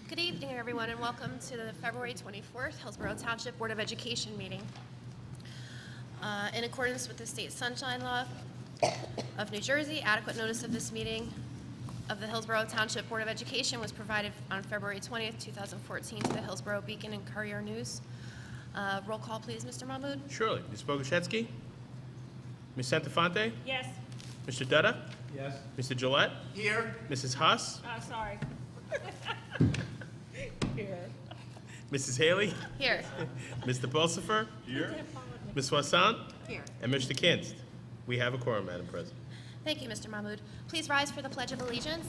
Good evening, everyone, and welcome to the February 24th Hillsborough Township Board of Education meeting. In accordance with the State Sunshine Law of New Jersey, adequate notice of this meeting of the Hillsborough Township Board of Education was provided on February 20th, 2014 to the Hillsborough Beacon and Courier News. Roll call, please, Mr. Mahmood. Surely. Ms. Bogoshevsky? Ms. Santafonte? Yes. Mr. Dutta? Yes. Mr. Gillette? Here. Mrs. Haas? Sorry. Here. Mrs. Haley? Here. Mr. Pulsifer? Here. Ms. Wassan? Here. And Mr. Kinst? We have a quorum, Madam President. Thank you, Mr. Mahmood. Please rise for the Pledge of Allegiance.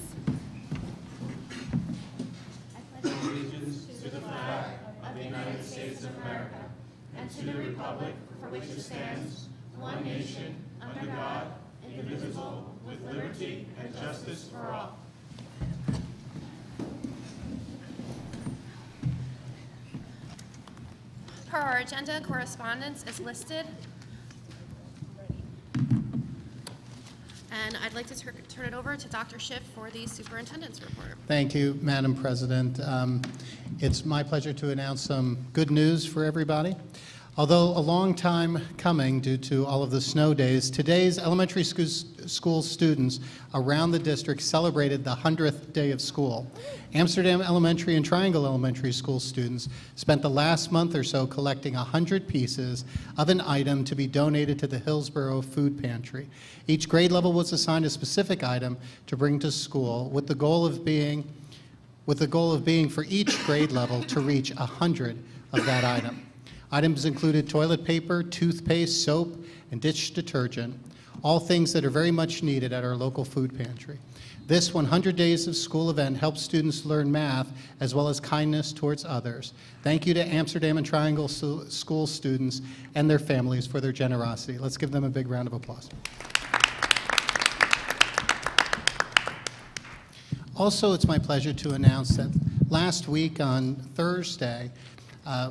Allegiance to the flag of the United States of America and to the republic for which it stands, one nation, under God, indivisible, with liberty and justice for all. Per our agenda, correspondence is listed. And I'd like to turn it over to Dr. Schiff for the Superintendent's Report. Thank you, Madam President. It's my pleasure to announce some good news for everybody. Although a long time coming due to all of the snow days, today's elementary school students around the district celebrated the 100th day of school. Amsterdam Elementary and Triangle Elementary School students spent the last month or so collecting 100 pieces of an item to be donated to the Hillsborough Food Pantry. Each grade level was assigned a specific item to bring to school with the goal of being for each grade level to reach 100 of that item. Items included toilet paper, toothpaste, soap, and dish detergent, all things that are very much needed at our local food pantry. This 100 Days of School event helps students learn math as well as kindness towards others. Thank you to Amsterdam and Triangle School students and their families for their generosity. Let's give them a big round of applause. Also, it's my pleasure to announce that last week on Thursday,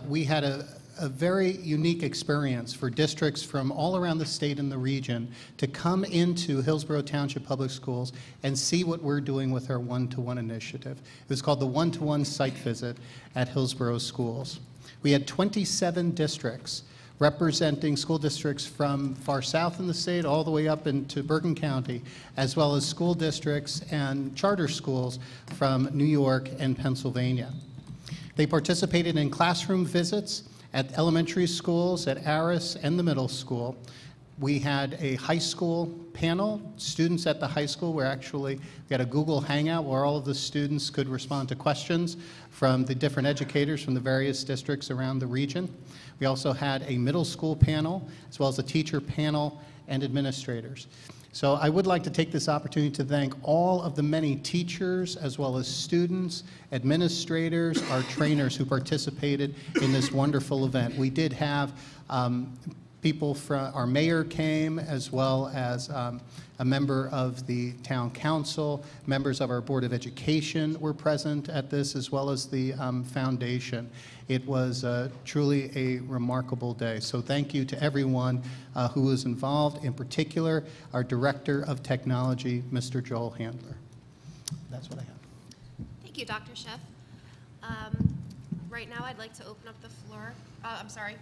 we had a very unique experience for districts from all around the state and the region to come into Hillsborough Township Public Schools and see what we're doing with our one-to-one initiative. It was called the One-to-One Site Visit at Hillsborough Schools. We had 27 districts representing school districts from far south in the state all the way up into Bergen County, as well as school districts and charter schools from New York and Pennsylvania. They participated in classroom visits at elementary schools, at Aris and the middle school. We had a high school panel. Students at the high school we had a Google Hangout where all of the students could respond to questions from the different educators from the various districts around the region. We also had a middle school panel, as well as a teacher panel and administrators. So I would like to take this opportunity to thank all of the many teachers, as well as students, administrators, our trainers who participated in this wonderful event. We did have people from, our mayor came, as well as a member of the town council, members of our Board of Education were present at this, as well as the foundation. It was truly a remarkable day. So thank you to everyone who was involved, in particular, our Director of Technology, Mr. Joel Handler. That's what I have. Thank you, Dr. Schiff. Right now, I'd like to open up the floor. I'm sorry,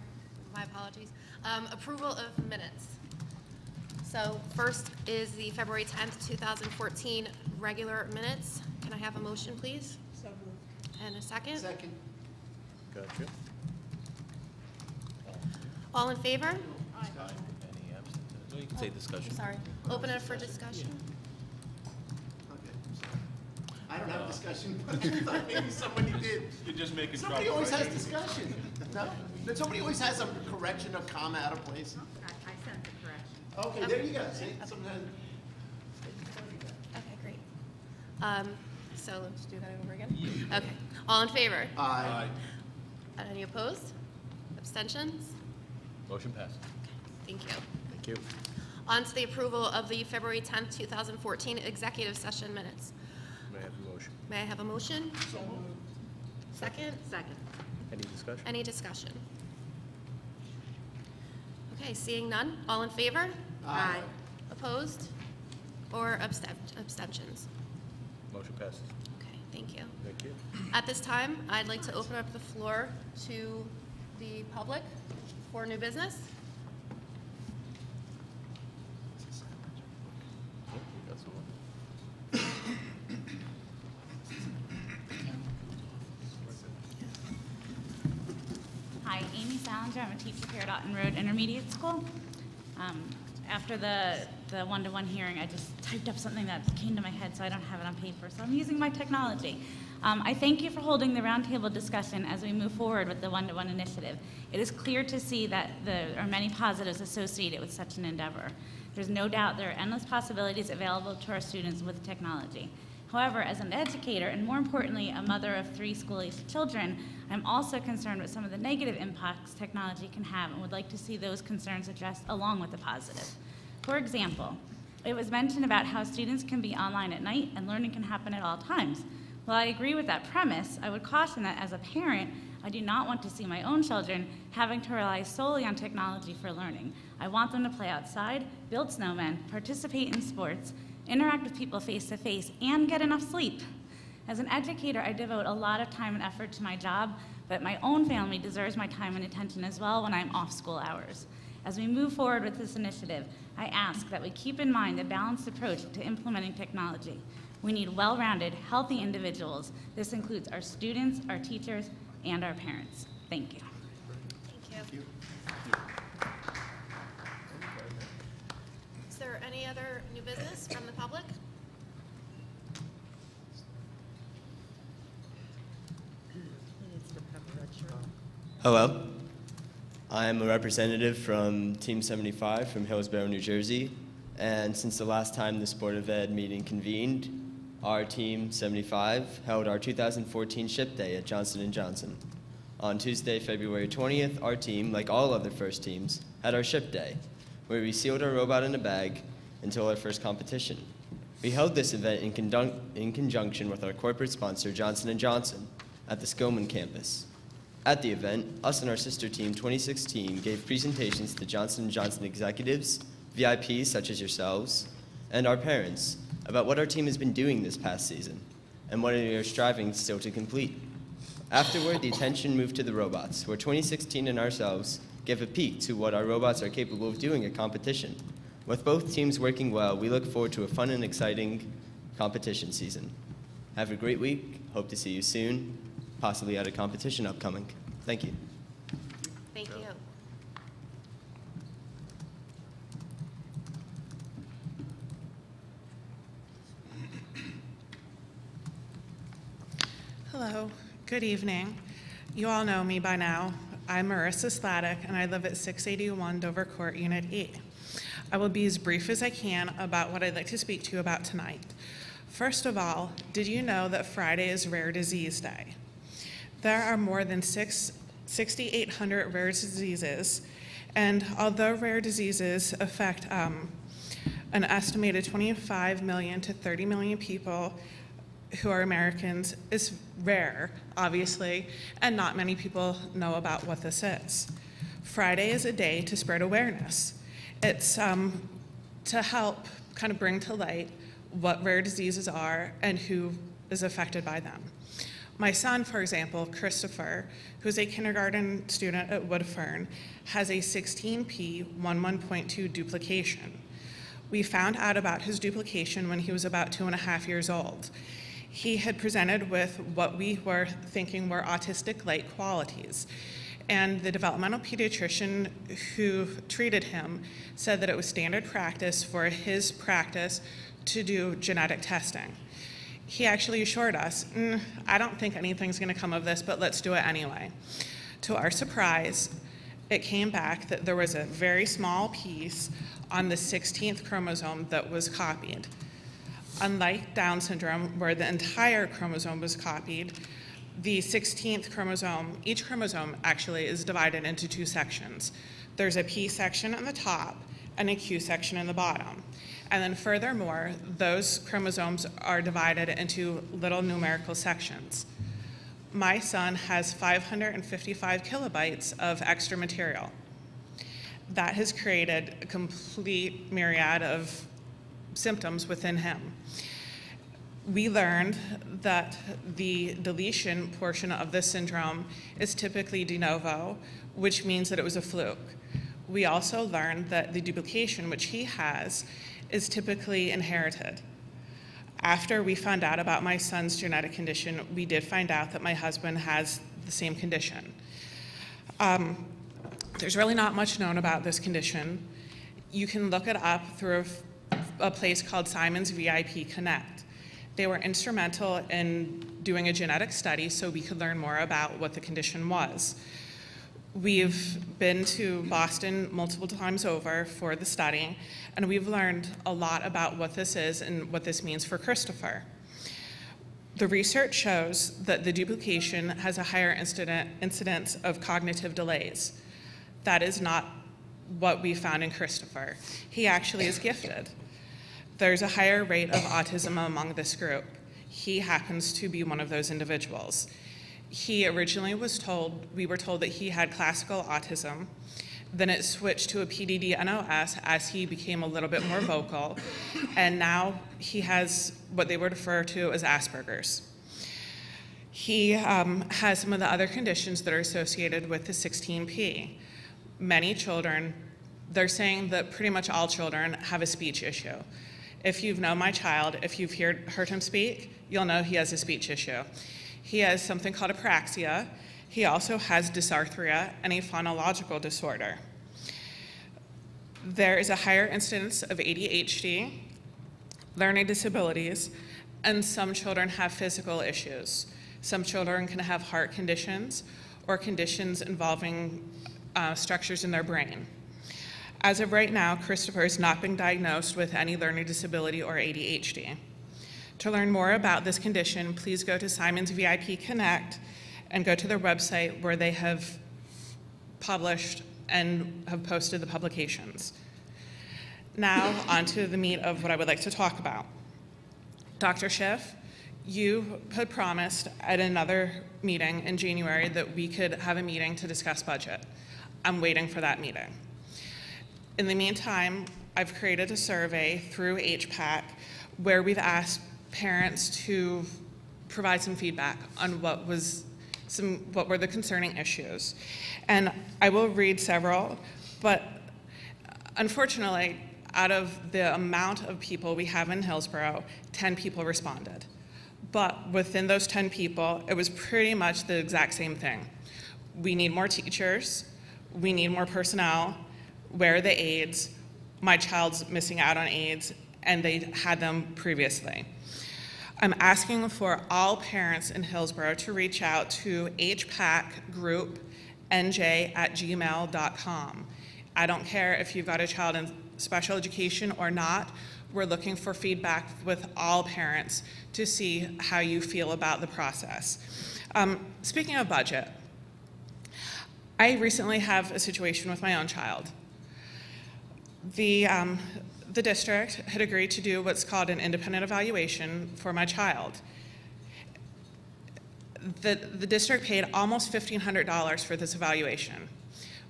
my apologies. Approval of minutes. So first is the February 10th, 2014 regular minutes. Can I have a motion, please? So moved. And a second? Second. Gotcha. All in favor? Aye. Any absent? No, you can say discussion. Sorry. Open it for discussion. Okay. I don't have discussion, but I thought maybe somebody did. You're just making trouble. Somebody always has discussion. No? But somebody always has a correction, a comma out of place. I sent the correction. Okay, there you go. See, sometimes. Okay, great. So let's do that over again. Okay. All in favor? Aye. Any opposed? Abstentions? Motion passed. Thank you. Thank you. On to the approval of the February 10th, 2014 executive session minutes. May I have the motion? May I have a motion? So moved. Second? Second. Any discussion? Any discussion? Okay, seeing none. All in favor? Aye. Opposed? Or abstentions? Motion passes. Okay. Thank you. Thank you. At this time, I'd like to open up the floor to the public for new business. Hi, Amy Salinger. I'm a teacher here at Otten Road Intermediate School. After the one-to-one hearing, I just typed up something that came to my head, so I don't have it on paper, so I'm using my technology. I thank you for holding the roundtable discussion as we move forward with the one-to-one initiative. It is clear to see that there are many positives associated with such an endeavor. There's no doubt there are endless possibilities available to our students with technology. However, as an educator, and more importantly, a mother of 3 school-aged children, I'm also concerned with some of the negative impacts technology can have and would like to see those concerns addressed along with the positive. For example, it was mentioned about how students can be online at night and learning can happen at all times. While I agree with that premise, I would caution that as a parent, I do not want to see my own children having to rely solely on technology for learning. I want them to play outside, build snowmen, participate in sports, interact with people face-to-face, and get enough sleep. As an educator, I devote a lot of time and effort to my job, but my own family deserves my time and attention as well when I'm off school hours. As we move forward with this initiative, I ask that we keep in mind a balanced approach to implementing technology. We need well-rounded, healthy individuals. This includes our students, our teachers, and our parents. Thank you. Thank you. Is there any other new business from the public? Hello, I'm a representative from Team 75 from Hillsborough, New Jersey, and since the last time this Board of Ed meeting convened, our Team 75 held our 2014 Ship Day at Johnson & Johnson. On Tuesday, February 20th, our team, like all other first teams, had our Ship Day, where we sealed our robot in a bag until our first competition. We held this event in conjunction with our corporate sponsor, Johnson & Johnson, at the Skillman campus. At the event, us and our sister team, 2016, gave presentations to Johnson & Johnson executives, VIPs such as yourselves, and our parents about what our team has been doing this past season and what we are striving still to complete. Afterward, the attention moved to the robots, where 2016 and ourselves gave a peek to what our robots are capable of doing at competition. With both teams working well, we look forward to a fun and exciting competition season. Have a great week. Hope to see you soon, possibly at a competition upcoming. Thank you. Thank you. Hello, good evening. You all know me by now. I'm Marissa Static, and I live at 681 Dover Court, Unit 8. I will be as brief as I can about what I'd like to speak to you about tonight. First of all, did you know that Friday is Rare Disease Day? There are more than 6,800 rare diseases, and although rare diseases affect an estimated 25 million to 30 million people who are Americans, it's rare, obviously, and not many people know about what this is. Friday is a day to spread awareness. It's to help kind of bring to light what rare diseases are and who is affected by them. My son, for example, Christopher, who's a kindergarten student at Woodfern, has a 16p11.2 duplication. We found out about his duplication when he was about 2.5 years old. He had presented with what we were thinking were autistic-like qualities. And the developmental pediatrician who treated him said that it was standard practice for his practice to do genetic testing. He actually assured us, I don't think anything's gonna come of this, but let's do it anyway. To our surprise, it came back that there was a very small piece on the 16th chromosome that was copied. Unlike Down syndrome, where the entire chromosome was copied, the 16th chromosome, each chromosome actually is divided into 2 sections. There's a P section on the top and a Q section in the bottom. And then furthermore, those chromosomes are divided into little numerical sections. My son has 555 kilobytes of extra material. That has created a complete myriad of symptoms within him. We learned that the deletion portion of this syndrome is typically de novo, which means that it was a fluke. We also learned that the duplication, which he has, is typically inherited. After we found out about my son's genetic condition, we did find out that my husband has the same condition. There's really not much known about this condition. You can look it up through a place called Simon's VIP Connect. They were instrumental in doing a genetic study so we could learn more about what the condition was. We've been to Boston multiple times over for the study, and we've learned a lot about what this is and what this means for Christopher. The research shows that the duplication has a higher incidence of cognitive delays. That is not what we found in Christopher. He actually is gifted. There's a higher rate of autism among this group. He happens to be one of those individuals. He originally we were told that he had classical autism. Then it switched to a PDD-NOS as he became a little bit more vocal. And now he has what they would refer to as Asperger's. He has some of the other conditions that are associated with the 16P. Many children, they're saying that pretty much all children have a speech issue. If you've known my child, if you've heard him speak, you'll know he has a speech issue. He has something called apraxia. He also has dysarthria and a phonological disorder. There is a higher incidence of ADHD, learning disabilities, and some children have physical issues. Some children can have heart conditions or conditions involving structures in their brain. As of right now, Christopher has not been diagnosed with any learning disability or ADHD. To learn more about this condition, please go to Simon's VIP Connect and go to their website where they have published and have posted the publications. Now, on to the meat of what I would like to talk about. Dr. Schiff, you had promised at another meeting in January that we could have a meeting to discuss budget. I'm waiting for that meeting. In the meantime, I've created a survey through HPAC where we've asked parents to provide some feedback on what were the concerning issues. And I will read several, but unfortunately, out of the amount of people we have in Hillsborough, 10 people responded. But within those 10 people, it was pretty much the exact same thing. We need more teachers, we need more personnel, where are the aides? My child's missing out on aides, and they had them previously. I'm asking for all parents in Hillsborough to reach out to hpacgroupnj@gmail.com. I don't care if you've got a child in special education or not. We're looking for feedback with all parents to see how you feel about the process. Speaking of budget, I recently have a situation with my own child. The district had agreed to do what's called an independent evaluation for my child. The district paid almost $1,500 for this evaluation.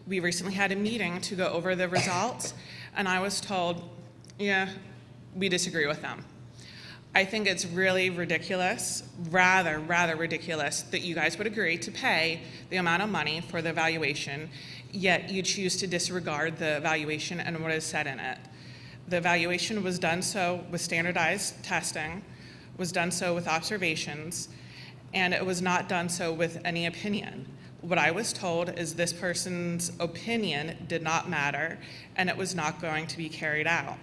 We recently had a meeting to go over the results, and I was told, yeah, we disagree with them. I think it's really ridiculous, rather ridiculous, that you guys would agree to pay the amount of money for the evaluation, yet you choose to disregard the evaluation and what is said in it. The evaluation was done so with standardized testing, was done so with observations, and it was not done so with any opinion. What I was told is this person's opinion did not matter, and it was not going to be carried out.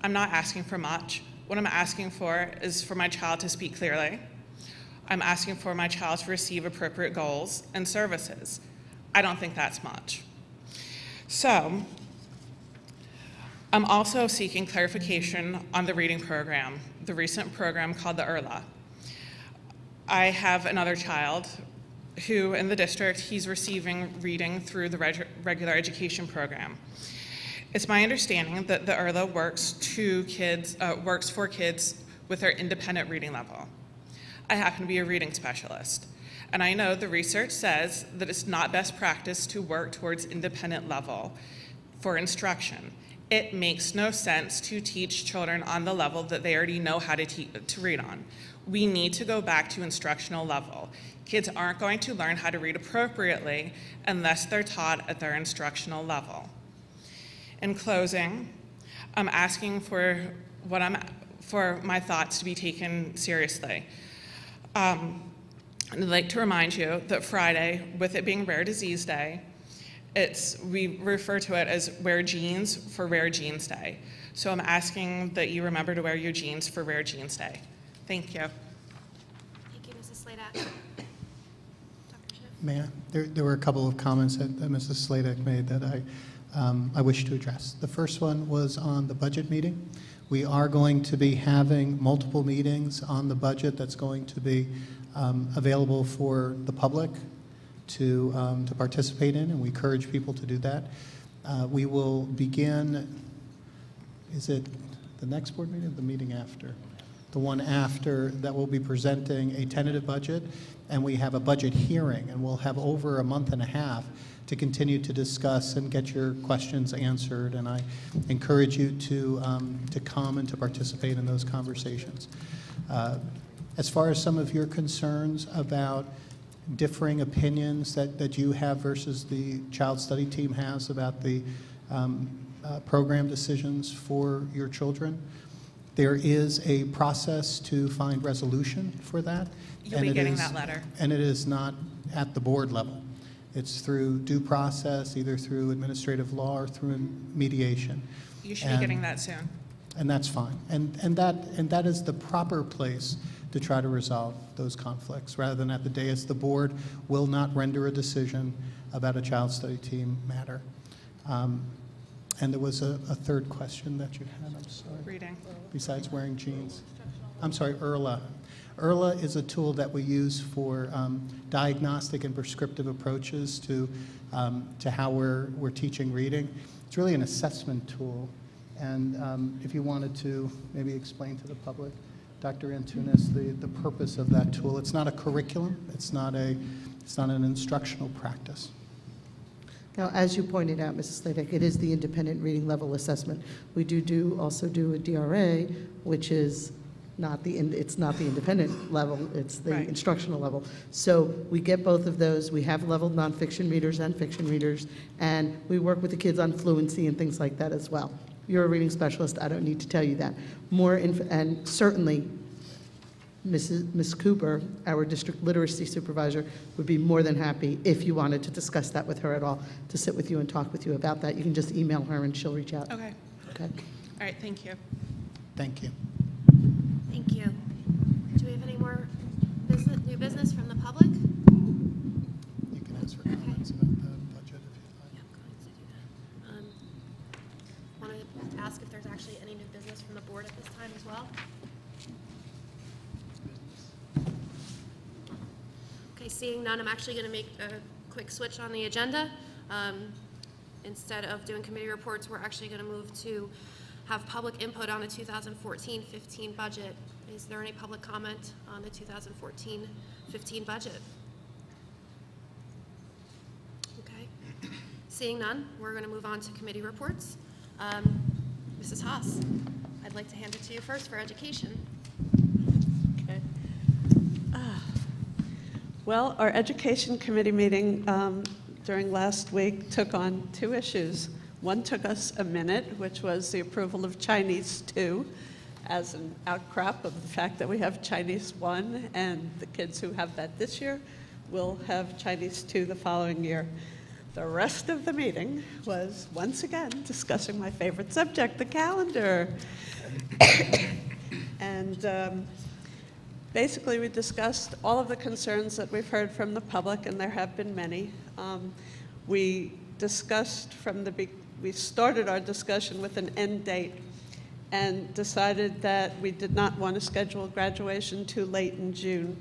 I'm not asking for much. What I'm asking for is for my child to speak clearly. I'm asking for my child to receive appropriate goals and services. I don't think that's much. So, I'm also seeking clarification on the reading program, the recent program called the ERLA. I have another child who, in the district, he's receiving reading through the regular education program. It's my understanding that the ERLA works for kids with their independent reading level. I happen to be a reading specialist, and I know the research says that it's not best practice to work towards independent level for instruction. It makes no sense to teach children on the level that they already know how to read on. We need to go back to instructional level. Kids aren't going to learn how to read appropriately unless they're taught at their instructional level. In closing, I'm asking for my thoughts to be taken seriously. I'd like to remind you that Friday, with it being Rare Disease Day, we refer to it as Wear Jeans for Rare Jeans Day. So I'm asking that you remember to wear your jeans for Rare Jeans Day. Thank you. Thank you, Mrs. Sladak. Dr. Schiff? May I? There were a couple of comments that Mrs. Sladak made that I wish to address. The first one was on the budget meeting. We are going to be having multiple meetings on the budget that's going to be available for the public to participate in, and we encourage people to do that. We will begin, is it the next board meeting or the meeting after? The one after that will be presenting a tentative budget, and we have a budget hearing, and we'll have over a month and a half to continue to discuss and get your questions answered, and I encourage you to come and to participate in those conversations. As far as some of your concerns about differing opinions that you have versus the child study team has about the program decisions for your children, there is a process to find resolution for that. You'll be getting that letter. And it is not at the board level. It's through due process, either through administrative law or through mediation. You should be getting that soon. And that's fine. And that is the proper place to try to resolve those conflicts, rather than at the dais. The board will not render a decision about a child study team matter. And there was a third question that you had, I'm sorry. Reading. Besides wearing jeans. I'm sorry, IRLA. IRLA is a tool that we use for diagnostic and prescriptive approaches to how we're teaching reading. It's really an assessment tool. And if you wanted to maybe explain to the public, Dr. Antunes, the purpose of that tool. It's not a curriculum. It's not an instructional practice. Now, as you pointed out, Mrs. Sladak, it is the independent reading level assessment. We also do a DRA, which is it's not the independent level, it's the Right. instructional level. So we get both of those. We have leveled nonfiction readers and fiction readers, and we work with the kids on fluency and things like that as well. You're a reading specialist, I don't need to tell you that. And certainly, Ms. Cooper, our district literacy supervisor, would be more than happy if you wanted to discuss that with her at all, to sit with you and talk with you about that. You can just email her and she'll reach out. Okay. Okay. All right, thank you. Thank you. Thank you. Do we have any more new business from the public? You can ask for comments about the budget if you'd like. Yeah, I'm going to do that. Want to ask if there's actually any new business from the board at this time as well? Okay, seeing none, I'm actually going to make a quick switch on the agenda. Instead of doing committee reports, we're actually going to move to have public input on the 2014-15 budget. Is there any public comment on the 2014-15 budget? Okay. Seeing none, we're going to move on to committee reports. Mrs. Haas, I'd like to hand it to you first for education. Okay. Well, our education committee meeting during last week took on two issues. One took us a minute, which was the approval of Chinese 2 as an outcrop of the fact that we have Chinese 1, and the kids who have that this year will have Chinese 2 the following year. The rest of the meeting was, once again, discussing my favorite subject, the calendar. And basically, we discussed all of the concerns that we've heard from the public, and there have been many. We discussed we started our discussion with an end date and decided that we did not want to schedule graduation too late in June.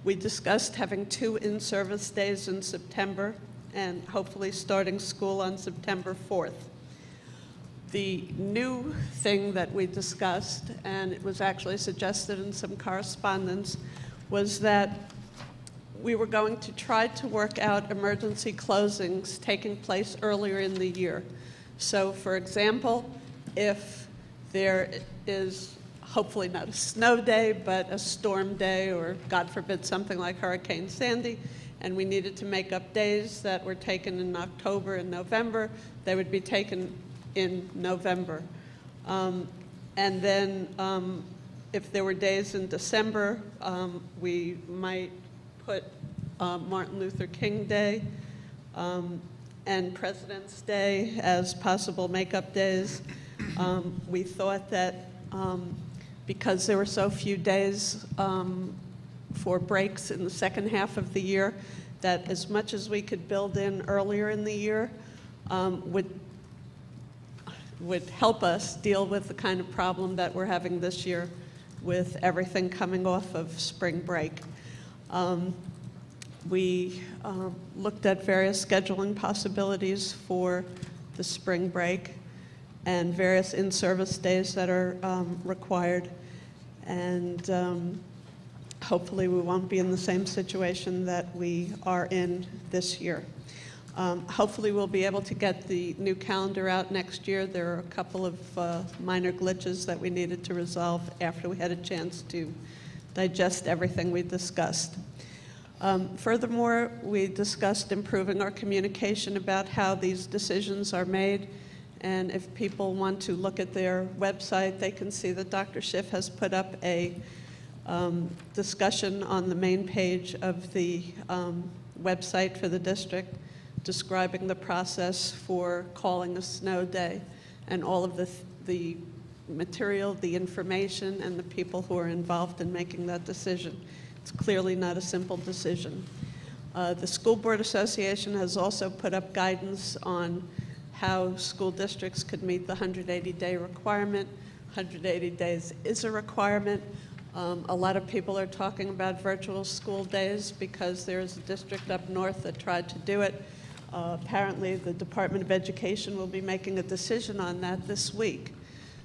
We discussed having 2 in-service days in September and hopefully starting school on September 4th. The new thing that we discussed, and it was actually suggested in some correspondence, was that we were going to try to work out emergency closings taking place earlier in the year. So for example, if there is hopefully not a snow day, but a storm day, or God forbid something like Hurricane Sandy, and we needed to make up days that were taken in October and November, they would be taken in November. And then if there were days in December, we might put Martin Luther King Day and President's Day as possible makeup days. We thought that because there were so few days for breaks in the second half of the year, that as much as we could build in earlier in the year would help us deal with the kind of problem that we're having this year with everything coming off of spring break. We looked at various scheduling possibilities for the spring break and various in-service days that are required. And hopefully we won't be in the same situation that we are in this year. Hopefully we'll be able to get the new calendar out next year. There are a couple of minor glitches that we needed to resolve after we had a chance to digest everything we discussed. Furthermore, we discussed improving our communication about how these decisions are made. And if people want to look at their website, they can see that Dr. Schiff has put up a discussion on the main page of the website for the district describing the process for calling a snow day and all of the material, the information, and the people who are involved in making that decision. It's clearly not a simple decision. The School Board Association has also put up guidance on how school districts could meet the 180-day requirement. 180 days is a requirement. A lot of people are talking about virtual school days because there is a district up north that tried to do it. Apparently, the Department of Education will be making a decision on that this week.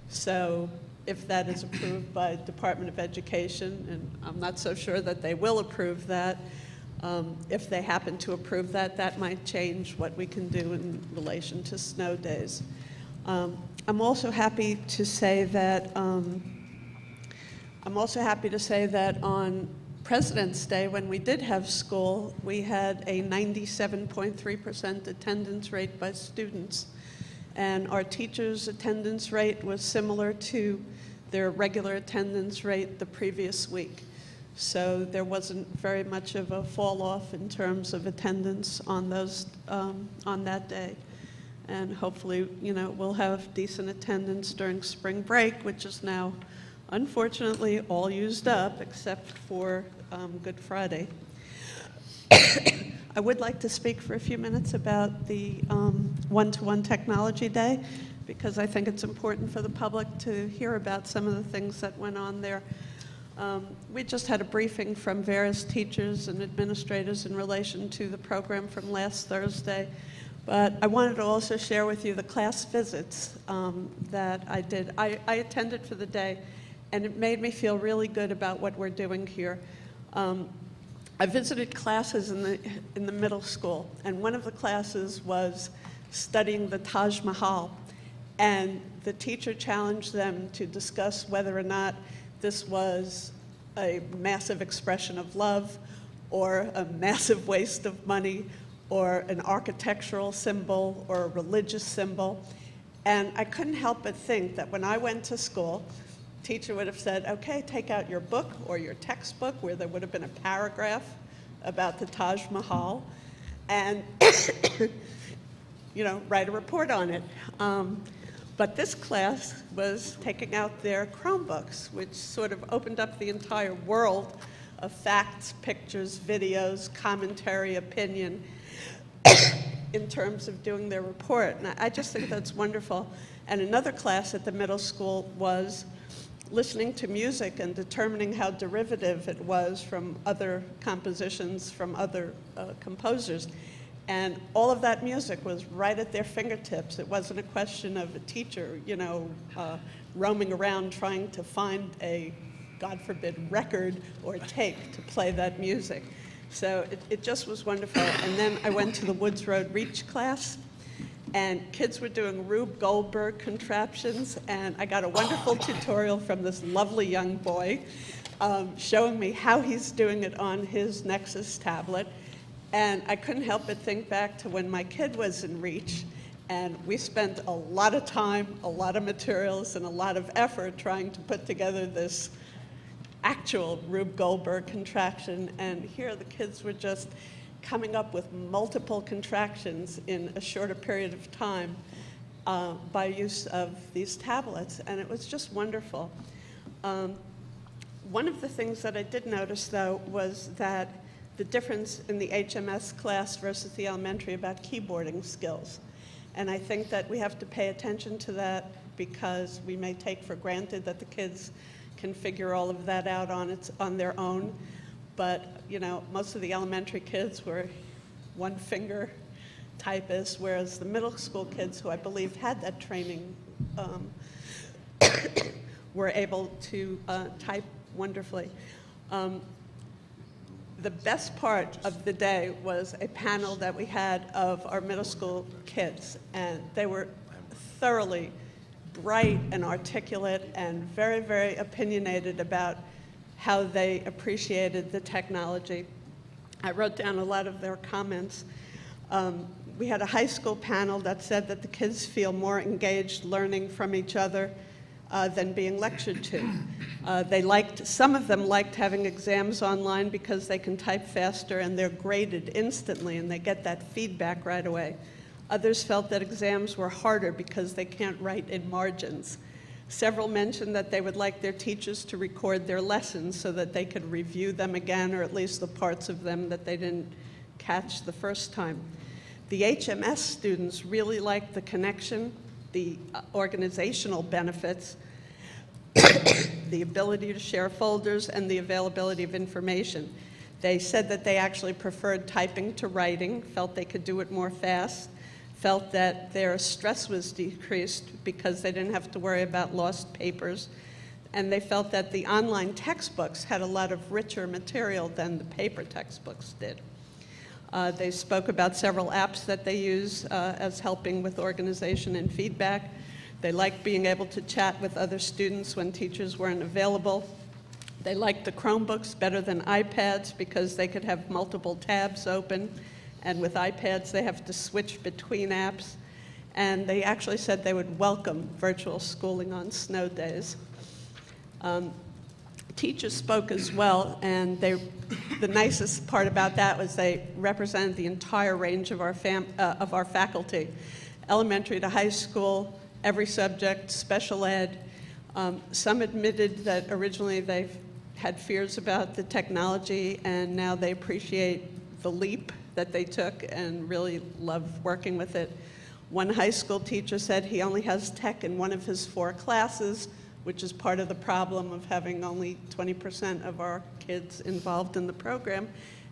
So if that is approved by Department of Education, and I'm not so sure that they will approve that, if they happen to approve that, that might change what we can do in relation to snow days. I'm also happy to say that on President's Day, when we did have school, we had a 97.3% attendance rate by students. And our teachers' attendance rate was similar to their regular attendance rate the previous week. So there wasn't very much of a fall off in terms of attendance on those on that day. And hopefully, we'll have decent attendance during spring break, which is now unfortunately all used up except for Good Friday. I would like to speak for a few minutes about the OnetoOne Technology Day, because I think it's important for the public to hear about some of the things that went on there. We just had a briefing from various teachers and administrators in relation to the program from last Thursday, but I wanted to also share with you the class visits that I did. I attended for the day, and it made me feel really good about what we're doing here. I visited classes in the middle school, and one of the classes was studying the Taj Mahal, and the teacher challenged them to discuss whether or not this was a massive expression of love, or a massive waste of money, or an architectural symbol, or a religious symbol. And I couldn't help but think that when I went to school, teacher would have said, okay, take out your book or your textbook where there would have been a paragraph about the Taj Mahal and write a report on it. But this class was taking out their Chromebooks, which sort of opened up the entire world of facts, pictures, videos, commentary, opinion in terms of doing their report. And I just think that's wonderful. And another class at the middle school was listening to music and determining how derivative it was from other compositions from other composers. And all of that music was right at their fingertips. It wasn't a question of a teacher, roaming around trying to find a, God forbid, record or tape to play that music. So it just was wonderful. And then I went to the Woods Road Reach class, and kids were doing Rube Goldberg contraptions, and I got a wonderful tutorial from this lovely young boy showing me how he's doing it on his Nexus tablet. And I couldn't help but think back to when my kid was in Reach, and we spent a lot of time, a lot of materials, and a lot of effort trying to put together this actual Rube Goldberg contraction. And here the kids were just coming up with multiple contractions in a shorter period of time by use of these tablets, and it was just wonderful. One of the things that I did notice, though, was that the difference in the HMS class versus the elementary about keyboarding skills. And I think that we have to pay attention to that because we may take for granted that the kids can figure all of that out on their own. But, you know, most of the elementary kids were one-finger typists, whereas the middle school kids, who I believe had that training, were able to type wonderfully. The best part of the day was a panel that we had of our middle school kids, and they were thoroughly bright and articulate and very, very opinionated about how they appreciated the technology. I wrote down a lot of their comments. We had a high school panel that said that the kids feel more engaged learning from each other than being lectured to. Some of them liked having exams online because they can type faster and they're graded instantly and they get that feedback right away. Others felt that exams were harder because they can't write in margins. Several mentioned that they would like their teachers to record their lessons so that they could review them again, or at least the parts of them that they didn't catch the first time. The HMS students really liked the connection, the organizational benefits, the ability to share folders, and the availability of information. They said that they actually preferred typing to writing, felt they could do it more fast, felt that their stress was decreased because they didn't have to worry about lost papers, and they felt that the online textbooks had a lot of richer material than the paper textbooks did. They spoke about several apps that they use as helping with organization and feedback. They liked being able to chat with other students when teachers weren't available. They liked the Chromebooks better than iPads because they could have multiple tabs open, and with iPads they have to switch between apps. And they actually said they would welcome virtual schooling on snow days. Teachers spoke as well, and the nicest part about that was they represented the entire range of our faculty, elementary to high school, every subject, special ed. Some admitted that originally they had fears about the technology, and now they appreciate the leap that they took and really love working with it. One high school teacher said he only has tech in one of his 4 classes, which is part of the problem of having only 20% of our kids involved in the program,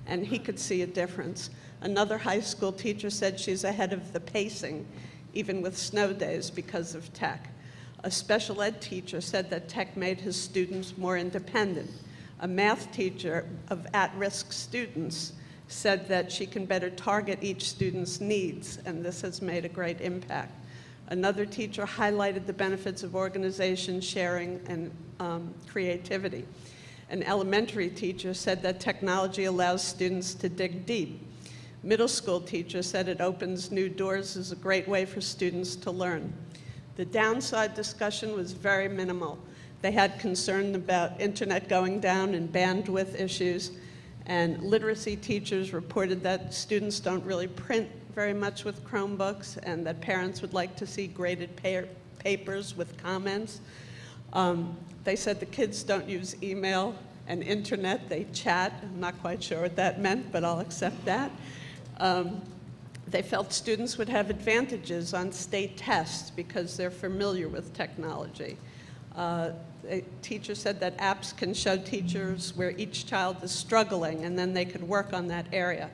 and he could see a difference. Another high school teacher said she's ahead of the pacing, even with snow days, because of tech. A special ed teacher said that tech made his students more independent. A math teacher of at-risk students said that she can better target each student's needs, and this has made a great impact. Another teacher highlighted the benefits of organization, sharing, and creativity. An elementary teacher said that technology allows students to dig deep. Middle school teacher said it opens new doors as a great way for students to learn. The downside discussion was very minimal. They had concern about internet going down and bandwidth issues, and literacy teachers reported that students don't really print very much with Chromebooks, and that parents would like to see graded papers with comments. They said the kids don't use email and internet, they chat. I'm not quite sure what that meant, but I'll accept that. They felt students would have advantages on state tests because they're familiar with technology. A teacher said that apps can show teachers where each child is struggling, and then they could work on that area.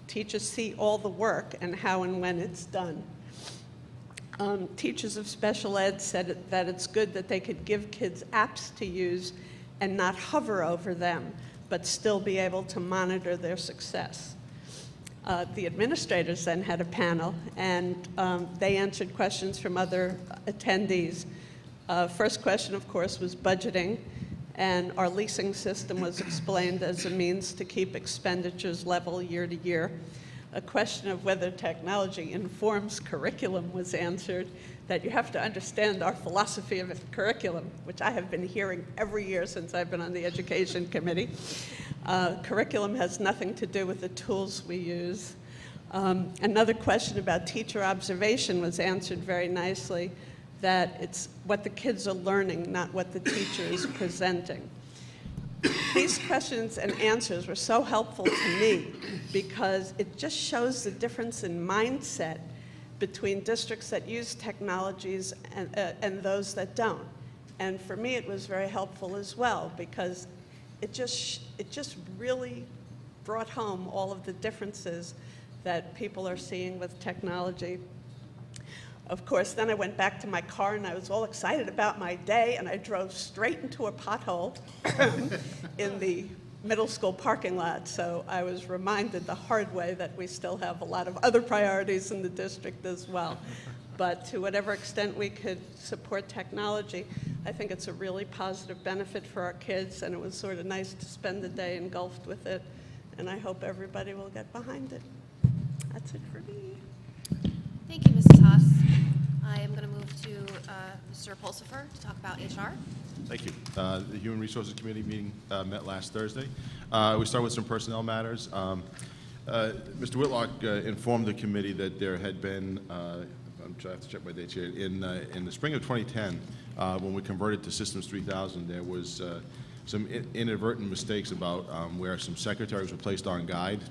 Teachers see all the work and how and when it's done. Teachers of special ed said that it's good that they could give kids apps to use and not hover over them, but still be able to monitor their success. The administrators then had a panel, and they answered questions from other attendees. First question, of course, was budgeting, and our leasing system was explained as a means to keep expenditures level year to year. A question of whether technology informs curriculum was answered, that you have to understand our philosophy of curriculum, which I have been hearing every year since I've been on the Education Committee. Curriculum has nothing to do with the tools we use. Another question about teacher observation was answered very nicely, that it's what the kids are learning, not what the teacher is presenting. These questions and answers were so helpful to me because it just shows the difference in mindset between districts that use technologies and those that don't. And for me, it was very helpful as well because it just really brought home all of the differences that people are seeing with technology. Of course, then I went back to my car and I was all excited about my day, and I drove straight into a pothole in the middle school parking lot. So I was reminded the hard way that we still have a lot of other priorities in the district as well. But to whatever extent we could support technology, I think it's a really positive benefit for our kids, and it was sort of nice to spend the day engulfed with it, and I hope everybody will get behind it. That's it for me. Thank you, Mrs. Haas. I am going to move to Mr. Pulsifer to talk about HR. Thank you. The Human Resources Committee meeting met last Thursday. We start with some personnel matters. Mr. Whitlock informed the committee that there had been, I'm trying to have to check my dates here, in the spring of 2010, when we converted to Systems 3000, there was some inadvertent mistakes about where some secretaries were placed on guide,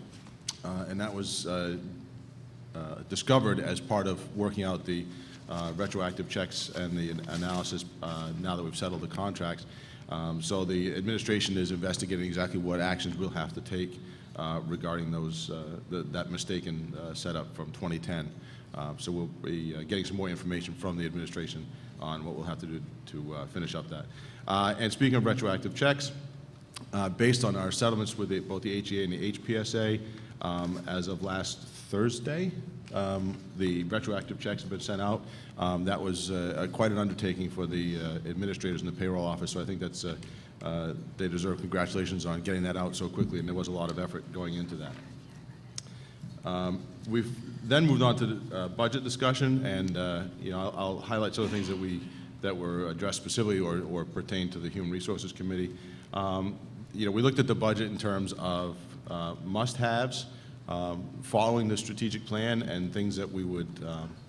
and that was discovered as part of working out the retroactive checks and the analysis now that we've settled the contracts. So the administration is investigating exactly what actions we'll have to take regarding those that mistaken setup from 2010. So we'll be getting some more information from the administration on what we'll have to do to finish up that. And speaking of retroactive checks, based on our settlements with both the HEA and the HPSA, as of last Thursday, the retroactive checks have been sent out. That was quite an undertaking for the administrators in the payroll office, so I think that's they deserve congratulations on getting that out so quickly, and there was a lot of effort going into that. We've then moved on to the budget discussion, and you know, I'll highlight some of the things that were addressed specifically or pertain to the Human Resources Committee. You know, we looked at the budget in terms of must-haves, following the strategic plan, and things that we would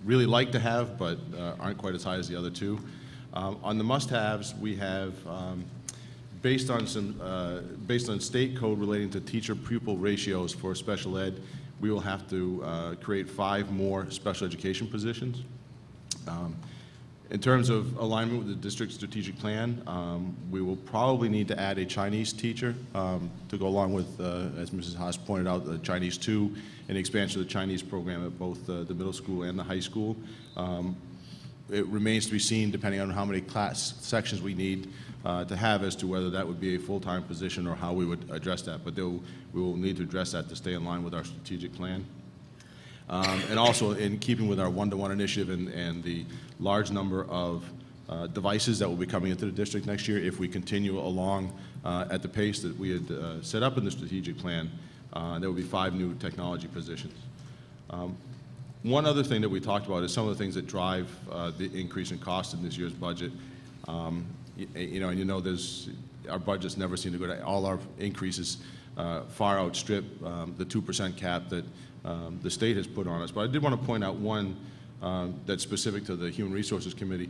really like to have but aren't quite as high as the other two. On the must-haves, we have, based on state code relating to teacher-pupil ratios for special ed, we will have to create 5 more special education positions. In terms of alignment with the district's strategic plan, we will probably need to add a Chinese teacher to go along with, as Mrs. Haas pointed out, the Chinese 2 and the expansion of the Chinese program at both the middle school and the high school. It remains to be seen, depending on how many class sections we need to have, as to whether that would be a full-time position or how we would address that. But we will need to address that to stay in line with our strategic plan. And also in keeping with our one-to-one initiative and the large number of devices that will be coming into the district next year, if we continue along at the pace that we had set up in the strategic plan, there will be 5 new technology positions. One other thing that we talked about is some of the things that drive the increase in cost in this year's budget. You know, our budgets never seem to go to, all our increases far outstrip the 2% cap that the state has put on us. But I did want to point out one that's specific to the Human Resources Committee.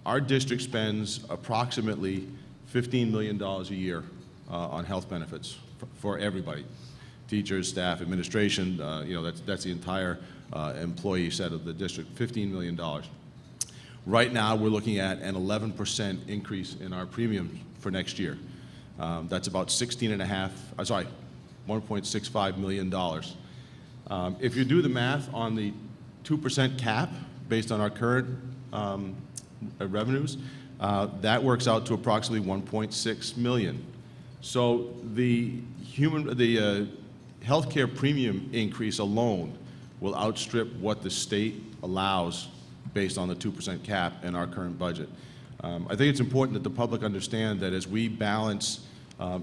Our district spends approximately $15 million a year on health benefits for everybody. Teachers, staff, administration, you know, that's the entire employee set of the district, $15 million. Right now, we're looking at an 11% increase in our premiums for next year. That's about $1.65 million. If you do the math on the 2% cap based on our current revenues, that works out to approximately $1.6 million. So the healthcare premium increase alone will outstrip what the state allows based on the 2% cap in our current budget. I think it's important that the public understand that as we balance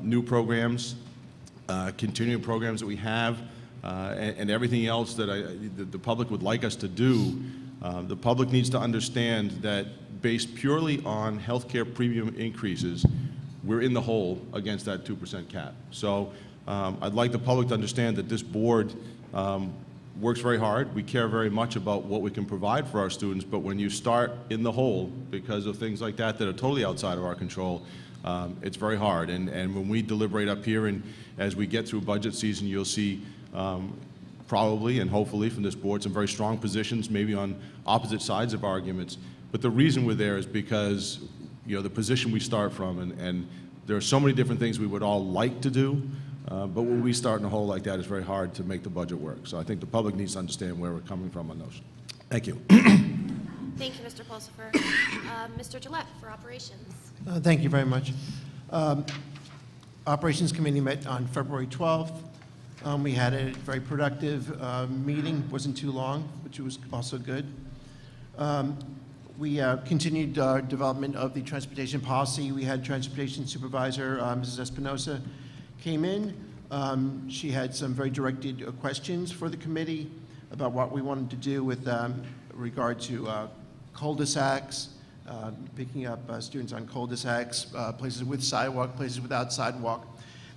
new programs, continuing programs that we have, and everything else that the public would like us to do, the public needs to understand that based purely on healthcare premium increases, we're in the hole against that 2% cap. So I'd like the public to understand that this board works very hard. We care very much about what we can provide for our students, but when you start in the hole because of things like that that are totally outside of our control, it's very hard. And when we deliberate up here and as we get through budget season, you'll see probably and hopefully from this board some very strong positions, maybe on opposite sides of arguments. But the reason we're there is because, you know, the position we start from, and there are so many different things we would all like to do, but when we start in a hole like that, it's very hard to make the budget work. So I think the public needs to understand where we're coming from on those. Thank you. Thank you, Mr. Pulsifer. Mr. Gillette for operations. Thank you very much. Operations Committee met on February 12th. We had a very productive meeting. Wasn't too long, which was also good. We continued our development of the transportation policy. We had Transportation Supervisor, Mrs. Espinosa, came in. She had some very directed questions for the committee about what we wanted to do with regard to cul-de-sacs, picking up students on cul-de-sacs, places with sidewalk, places without sidewalk.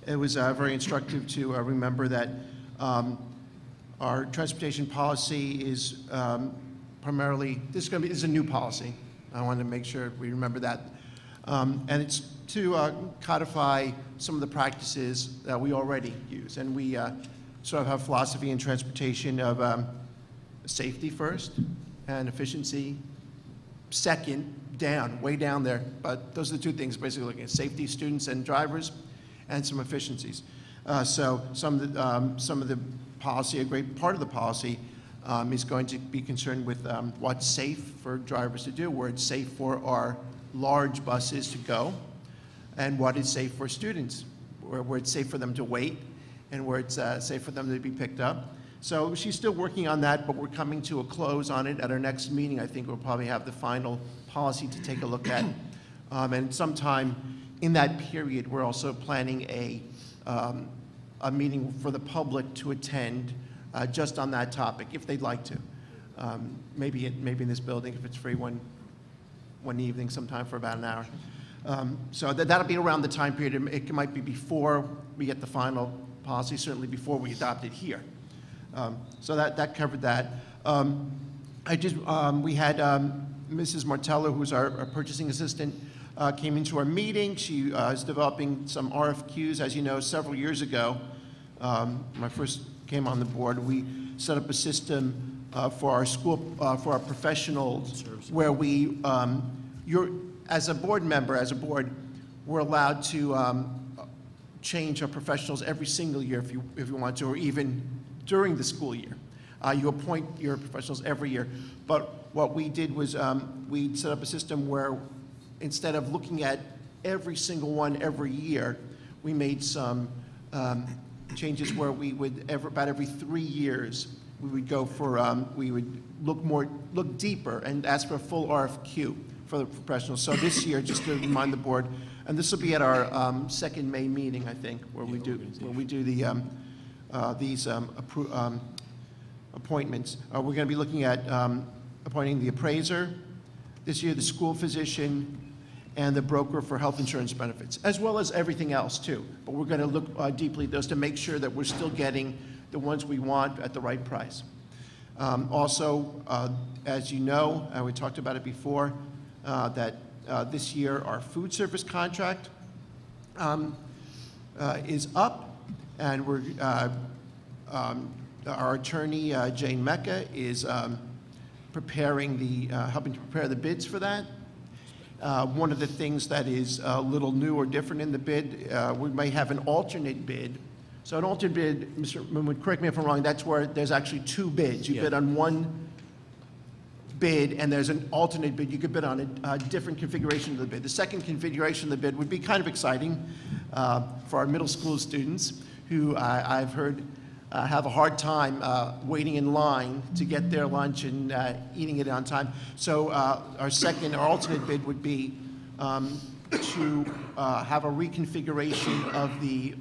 It was very instructive to remember that our transportation policy is primarily, this is a new policy. I wanted to make sure we remember that. And it's to codify some of the practices that we already use. And we sort of have philosophy in transportation of safety first and efficiency second, down, way down there. But those are the two things, basically looking at safety, students and drivers, and some efficiencies. So some of the policy, a great part of the policy, is going to be concerned with what's safe for drivers to do, where it's safe for our large buses to go, and what is safe for students, where it's safe for them to wait, and where it's safe for them to be picked up. So she's still working on that, but we're coming to a close on it. At our next meeting, I think we'll probably have the final policy to take a look at. And sometime in that period, we're also planning a meeting for the public to attend just on that topic, if they'd like to. Maybe in this building, if it's free, one evening sometime for about an hour. So that'll be around the time period. It might be before we get the final policy, certainly before we adopt it here. So that covered that. We had Mrs. Martello, who's our purchasing assistant, came into our meeting. She is developing some RFQs. As you know, several years ago, when I first came on the board, we set up a system for our school, for our professionals, where we, as a board member, as a board, we're allowed to change our professionals every single year if you want to, or even during the school year. You appoint your professionals every year. But what we did was we set up a system where instead of looking at every single one every year, we made some changes where we would, about every 3 years, we would go for, we would look deeper and ask for a full RFQ for the professionals. So this year, just to remind the board, and this will be at our second May meeting, I think, where we do the these appointments. We're going to be looking at appointing the appraiser this year, the school physician, and the broker for health insurance benefits, as well as everything else too. But we're going to look deeply at those to make sure that we're still getting the ones we want at the right price. Also, as you know, we talked about it before, that this year our food service contract is up, and we're our attorney Jane Mecca is preparing helping to prepare the bids for that. One of the things that is a little new or different in the bid, we may have an alternate bid. So an alternate bid, Mr. Moon, correct me if I'm wrong, that's where there's actually two bids. You bid on one bid, and there's an alternate bid. You could bid on a different configuration of the bid. The second configuration of the bid would be kind of exciting for our middle school students, who I've heard have a hard time waiting in line to get their lunch and eating it on time. So our alternate bid would be to have a reconfiguration of the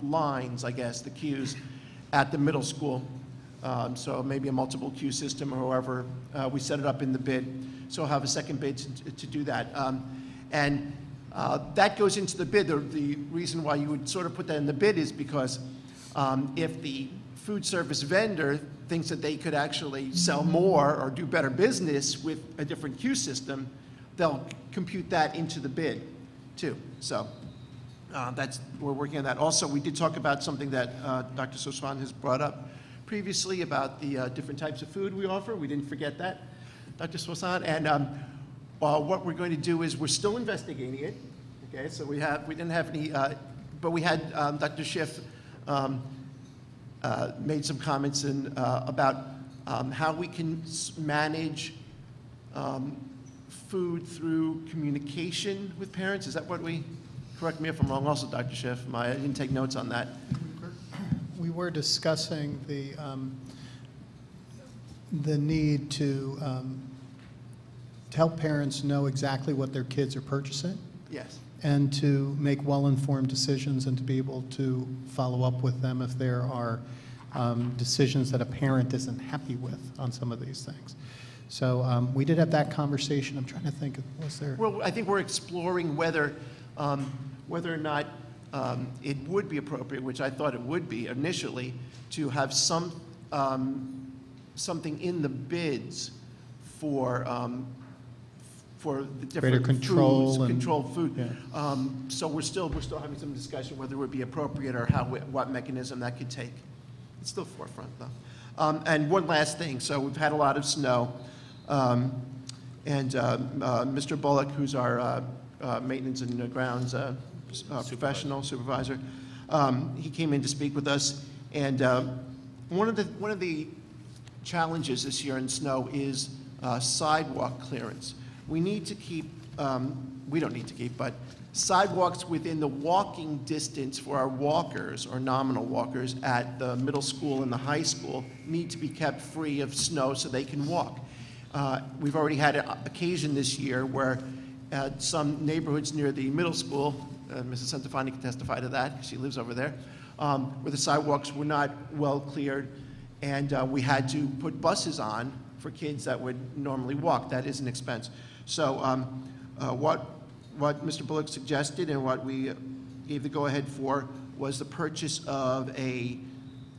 lines, I guess, the queues, at the middle school. So maybe a multiple queue system or however we set it up in the bid. So we'll have a second bid to do that. And that goes into the bid. The reason why you would sort of put that in the bid is because if the food service vendor thinks that they could actually sell more or do better business with a different queue system, they'll compute that into the bid too. So we're working on that. Also, we did talk about something that Dr. Soswan has brought up previously about the different types of food we offer. We didn't forget that, Dr. Soswan. And what we're going to do is we're still investigating it. Okay, so we didn't have any, but we had Dr. Schiff made some comments about how we can manage food through communication with parents. Is that what correct me if I'm wrong also, Dr. Schiff. I didn't take notes on that. We were discussing the need to help parents know exactly what their kids are purchasing. Yes. And to make well-informed decisions and to be able to follow up with them if there are decisions that a parent isn't happy with on some of these things. So we did have that conversation. I'm trying to think, was there? Well, I think we're exploring whether or not it would be appropriate, which I thought it would be initially, to have something in the bids for the different control foods, and controlled food. Yeah. So we're still having some discussion whether it would be appropriate or what mechanism that could take. It's still forefront though. And one last thing. So we've had a lot of snow, and Mr. Bullock, who's our maintenance and grounds professional supervisor, he came in to speak with us, and one of the challenges this year in snow is sidewalk clearance. We need to keep, we don't need to keep, but sidewalks within the walking distance for our walkers or nominal walkers at the middle school and the high school need to be kept free of snow so they can walk. We've already had an occasion this year where at some neighborhoods near the middle school, Mrs. Santafani can testify to that because she lives over there, where the sidewalks were not well cleared, and we had to put buses on for kids that would normally walk. That is an expense. So what Mr. Bullock suggested and what we gave the go-ahead for was the purchase of a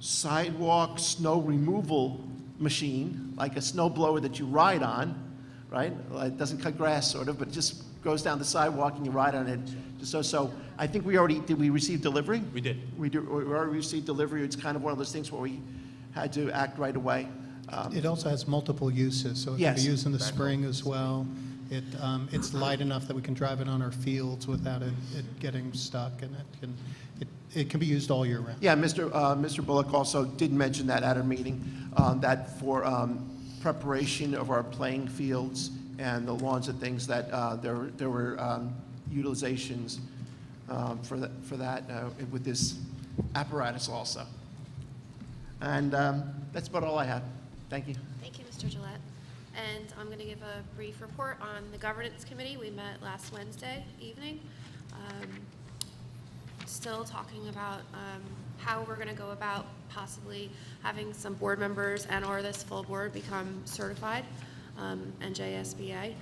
sidewalk snow removal machine, like a snow blower that you ride on, right? It doesn't cut grass, sort of, but it just goes down the sidewalk and you ride on it. So I think did we receive delivery? We did. We already received delivery. It's kind of one of those things where we had to act right away. It also has multiple uses, so it can be used in the spring as well. It's light enough that we can drive it on our fields without it getting stuck, and it can be used all year round. Yeah, Mr. Bullock also did mention that at our meeting, that for preparation of our playing fields and the lawns and things, that there were utilizations for that with this apparatus also. And that's about all I have. Thank you. Thank you, Mr. Gillette. And I'm going to give a brief report on the governance committee. We met last Wednesday evening. Still talking about how we're going to go about possibly having some board members and or this full board become certified, NJSBA.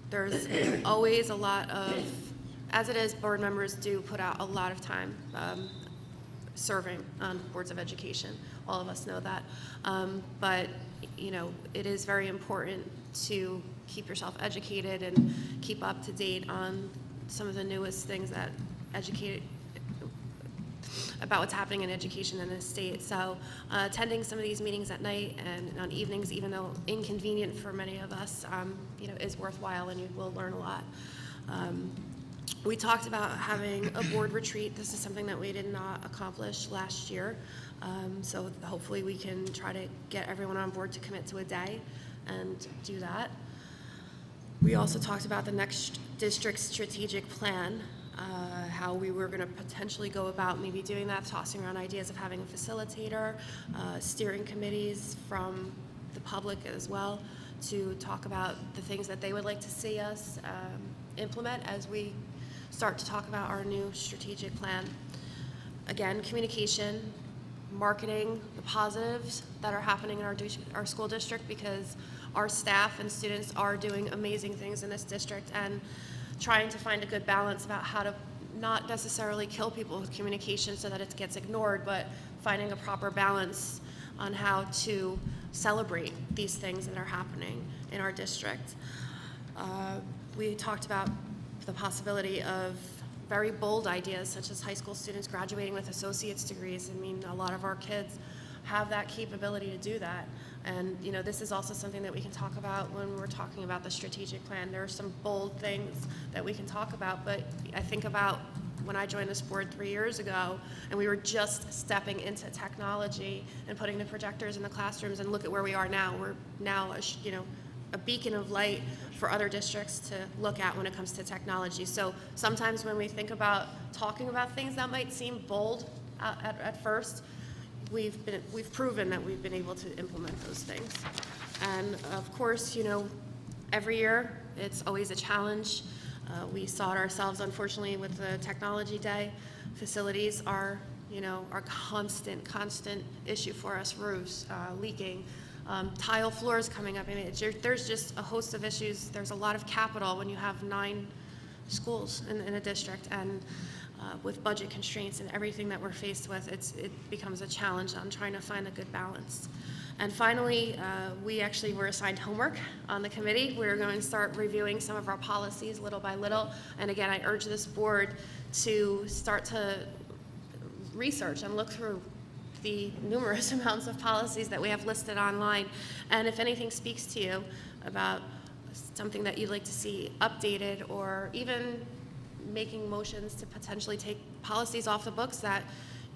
There's always a lot of, as it is, board members do put out a lot of time serving on boards of education. All of us know that. But, you know, it is very important to keep yourself educated and keep up to date on some of the newest things that about what's happening in education in the state. So attending some of these meetings at night and on evenings, even though inconvenient for many of us, you know, is worthwhile, and you will learn a lot. We talked about having a board retreat. This is something that we did not accomplish last year. So hopefully we can try to get everyone on board to commit to a day and do that. We also talked about the next district strategic plan. how we were going to potentially go about maybe doing that, tossing around ideas of having a facilitator, steering committees from the public as well to talk about the things that they would like to see us implement as we start to talk about our new strategic plan. Again, communication, marketing the positives that are happening in our school district, because our staff and students are doing amazing things in this district, and trying to find a good balance about how to not necessarily kill people with communication so that it gets ignored, but finding a proper balance on how to celebrate these things that are happening in our district. We talked about the possibility of very bold ideas, such as high school students graduating with associate's degrees. I mean, a lot of our kids have that capability to do that. And, you know, this is also something that we can talk about when we're talking about the strategic plan. There are some bold things that we can talk about, but I think about when I joined this board 3 years ago, and we were just stepping into technology and putting the projectors in the classrooms, and look at where we are now. We're now, a beacon of light for other districts to look at when it comes to technology. So sometimes when we think about talking about things that might seem bold at first, we've proven that we've been able to implement those things. And of course, you know, every year it's always a challenge. We saw it ourselves, unfortunately, with the Technology Day. Facilities are, you know, a constant issue for us. Roofs, leaking, tile floors coming up. I mean, there's just a host of issues. There's a lot of capital when you have 9 schools in a district, and with budget constraints and everything that we're faced with, it becomes a challenge on trying to find a good balance. And finally, we actually were assigned homework on the committee. We're going to start reviewing some of our policies little by little. And again, I urge this board to start to research and look through the numerous amounts of policies that we have listed online. And if anything speaks to you about something that you'd like to see updated, or even making motions to potentially take policies off the books that,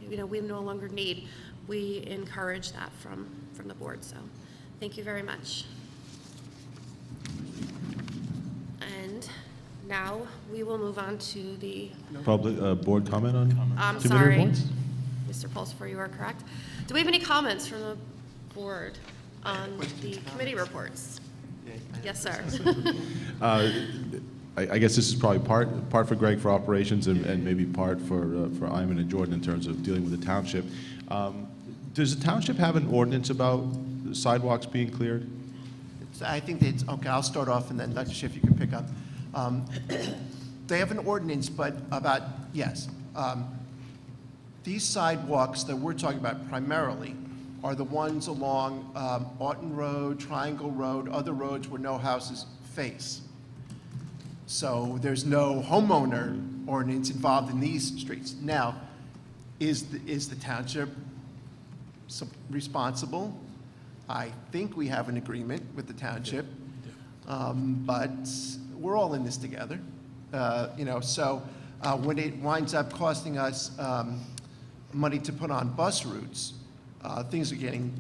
you know, we no longer need, we encourage that from the board. So thank you very much. And now we will move on to the Public board comment on I'm committee sorry, reports? Mr. Pulsifer, you are correct. Do we have any comments from the board on the committee reports? Yes, sir. I guess this is probably part for Greg for operations, and maybe part for Iman and Jordan in terms of dealing with the township. Does the township have an ordinance about sidewalks being cleared? I think it's, okay, I'll start off, and then Dr. Schiff, you can pick up. They have an ordinance, but about, yes. These sidewalks that we're talking about primarily are the ones along Orton Road, Triangle Road, other roads where no houses face. So there's no homeowner ordinance involved in these streets. Now, is the township responsible? I think we have an agreement with the township, but we're all in this together. You know, so when it winds up costing us money to put on bus routes, things are getting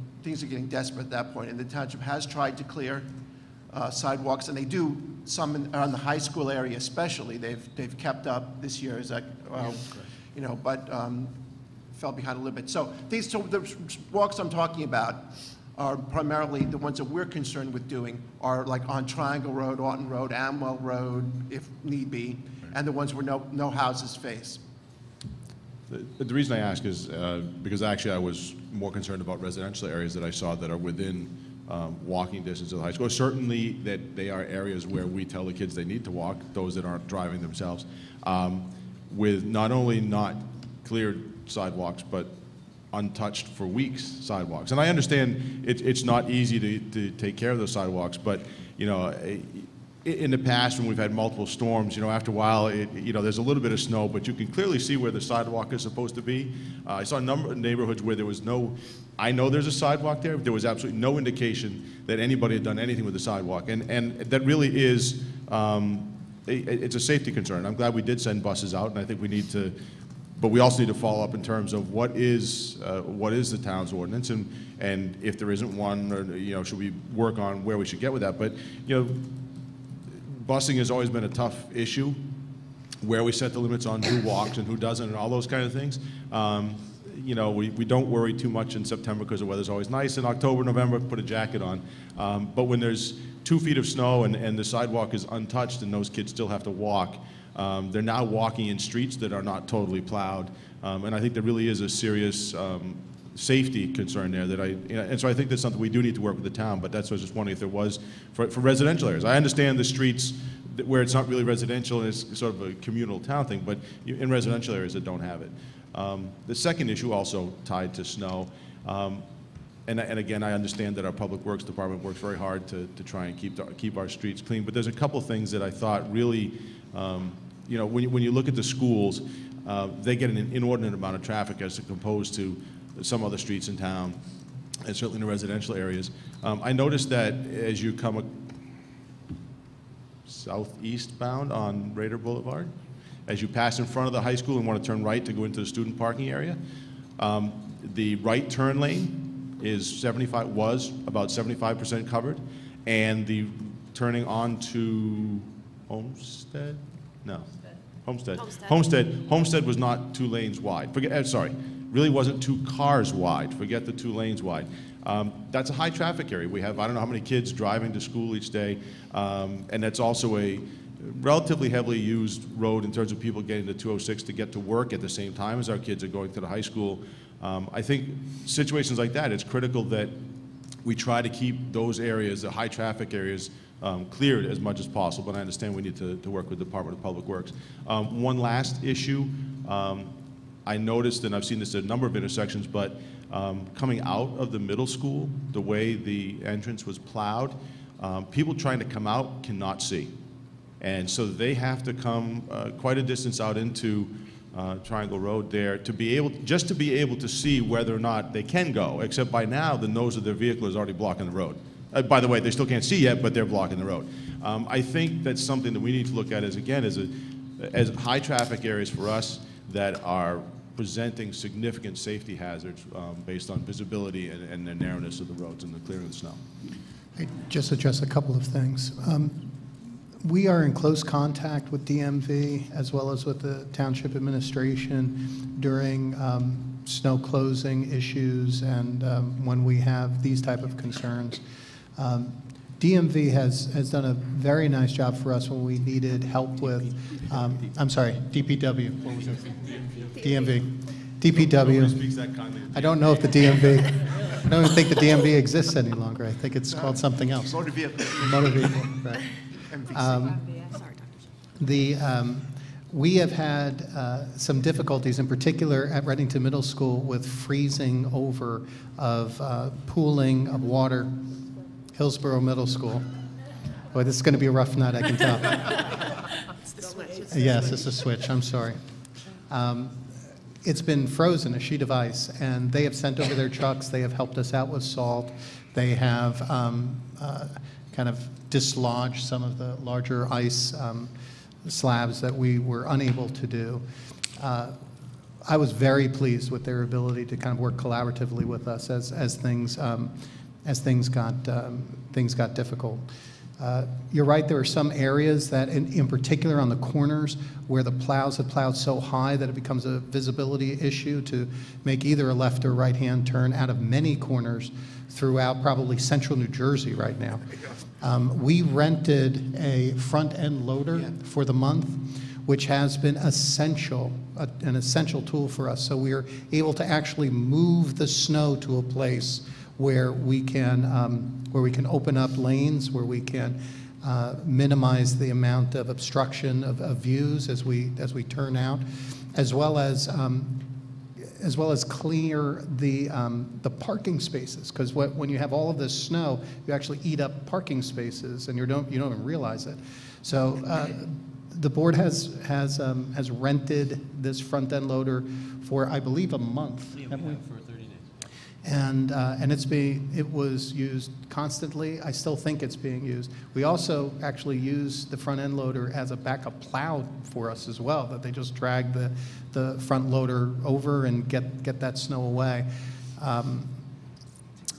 desperate at that point, and the township has tried to clear sidewalks, and they do some on the high school area especially. They've kept up this year, as you know, but fell behind a little bit. So the walks I'm talking about are primarily the ones that we're concerned with doing are like on Triangle Road, Orton Road, Amwell Road, if need be, and the ones where no houses face. The reason I ask is because actually I was more concerned about residential areas that I saw that are within walking distance of the high school. Certainly that they are areas where we tell the kids they need to walk, those that aren't driving themselves, with not only not cleared sidewalks, but untouched for weeks sidewalks. And I understand it's not easy to take care of those sidewalks, but you know, in the past when we've had multiple storms, you know, after a while, you know, there's a little bit of snow, but you can clearly see where the sidewalk is supposed to be. I saw a number of neighborhoods where there was no, I know there's a sidewalk there, but there was absolutely no indication that anybody had done anything with the sidewalk. And that really is, it's a safety concern. I'm glad we did send buses out, and I think we need to, but we also need to follow up in terms of what is the town's ordinance, and if there isn't one, or, you know, should we work on where we should get with that. But, you know, busing has always been a tough issue. where we set the limits on who walks and who doesn't and all those kind of things. You know, we don't worry too much in September because the weather's always nice. In October, November, put a jacket on. But when there's 2 feet of snow and the sidewalk is untouched and those kids still have to walk, they're now walking in streets that are not totally plowed. And I think there really is a serious safety concern there and so I think that's something we do need to work with the town, but that's what I was just wondering if there was for residential areas. I understand the streets where it's not really residential and it's sort of a communal town thing, but in residential areas that don't have it. The second issue also tied to snow, and again, I understand that our Public Works Department works very hard to try and keep our streets clean, but there's a couple things that I thought really, you know, when you look at the schools, they get an inordinate amount of traffic as opposed to some other streets in town, and certainly in the residential areas. I noticed that as you come southeast bound on Raider Boulevard, as you pass in front of the high school and want to turn right to go into the student parking area, the right turn lane was about 75% covered, and the turning onto Homestead? No. Homestead was not 2 lanes wide. Really wasn't 2 cars wide. Forget the 2 lanes wide. That's a high traffic area. We have, I don't know how many kids driving to school each day, and that's also a relatively heavily used road in terms of people getting to 206 to get to work at the same time as our kids are going to the high school. I think situations like that, it's critical that we try to keep those areas, the high traffic areas, cleared as much as possible, but I understand we need to work with the Department of Public Works. One last issue, I noticed, and I've seen this at a number of intersections, but coming out of the middle school, the way the entrance was plowed, people trying to come out cannot see. And so they have to come quite a distance out into Triangle Road there to be able to see whether or not they can go, except by now the nose of their vehicle is already blocking the road. By the way, they still can't see yet, but they're blocking the road. I think that's something that we need to look at as high traffic areas for us that are presenting significant safety hazards based on visibility and the narrowness of the roads and the clearing of the snow. I just address a couple of things. We are in close contact with DMV as well as with the Township administration during snow closing issues and when we have these type of concerns. DMV has done a very nice job for us when we needed help with, I'm sorry, DPW. What was it? DMV. DPW. I don't know if the DMV, I don't even think the DMV exists any longer. I think it's called something else. Motor vehicle. Motor vehicle, right. We have had some difficulties, in particular at Reddington Middle School, with freezing over of pooling of water. Hillsborough Middle School. Boy, this is going to be a rough night, I can tell. It's the switch. Yes, it's a switch. I'm sorry. It's been frozen, a sheet of ice, and they have sent over their trucks. They have helped us out with salt. They have kind of dislodged some of the larger ice slabs that we were unable to do. I was very pleased with their ability to kind of work collaboratively with us as things got difficult. You're right, there are some areas that, in particular on the corners, where the plows have plowed so high that it becomes a visibility issue to make either a left or right-hand turn out of many corners throughout probably central New Jersey right now. We rented a front-end loader for the month, which has been essential, an essential tool for us. So we are able to actually move the snow to a place where we can open up lanes, where we can minimize the amount of obstruction of views as we turn out, as well as clear the parking spaces. Because when you have all of this snow, you actually eat up parking spaces, and you don't even realize it. So the board has rented this front end loader for, I believe, a month. Yeah, we have for 30 days. And it was used constantly. I still think it's being used. We also actually use the front end loader as a backup plow for us as well, that they just drag the front loader over and get that snow away.